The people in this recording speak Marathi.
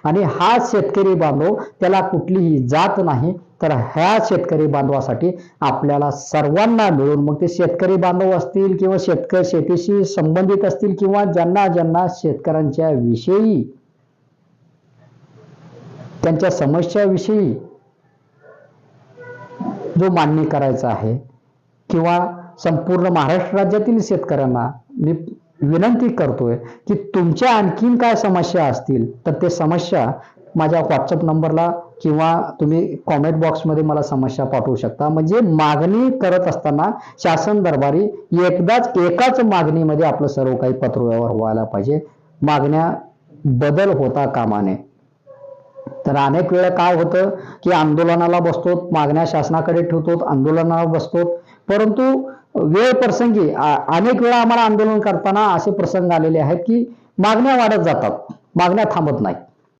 आणि हा शेतकरी बांधव, त्याला कुठलीही जात नाही. तर ह्या शेतकरी बांधवासाठी आपल्याला सर्वांना मिळून, मग ते शेतकरी बांधव असतील किंवा शेतीशी संबंधित असतील किंवा ज्यांना ज्यांना शेतकऱ्यांच्या विषयी, त्यांच्या समस्याविषयी जो मांडणी करायचा आहे, किंवा संपूर्ण महाराष्ट्र राज्यातील शेतकऱ्यांना मी विनंती करतोय की तुमच्या आणखीन काय समस्या असतील तर ते समस्या माझ्या व्हॉट्सअप नंबरला किंवा तुम्ही कॉमेंट बॉक्समध्ये मला समस्या पाठवू शकता. म्हणजे मागणी करत असताना शासन दरबारी एकदाच एकाच मागणीमध्ये आपलं सर्व काही पत्रव्यवहार व्हायला पाहिजे. मागण्या बदल होता कामा नये. तर अनेक वेळा काय होतं की आंदोलनाला बसतो, मागण्या शासनाकडे ठेवतो, आंदोलनाला बसतो, परंतु वेळ प्रसंगी अनेक वेळा आम्हाला आंदोलन करताना असे प्रसंग आलेले आहेत की मागण्या वाढत जातात, मागण्या थांबत नाही.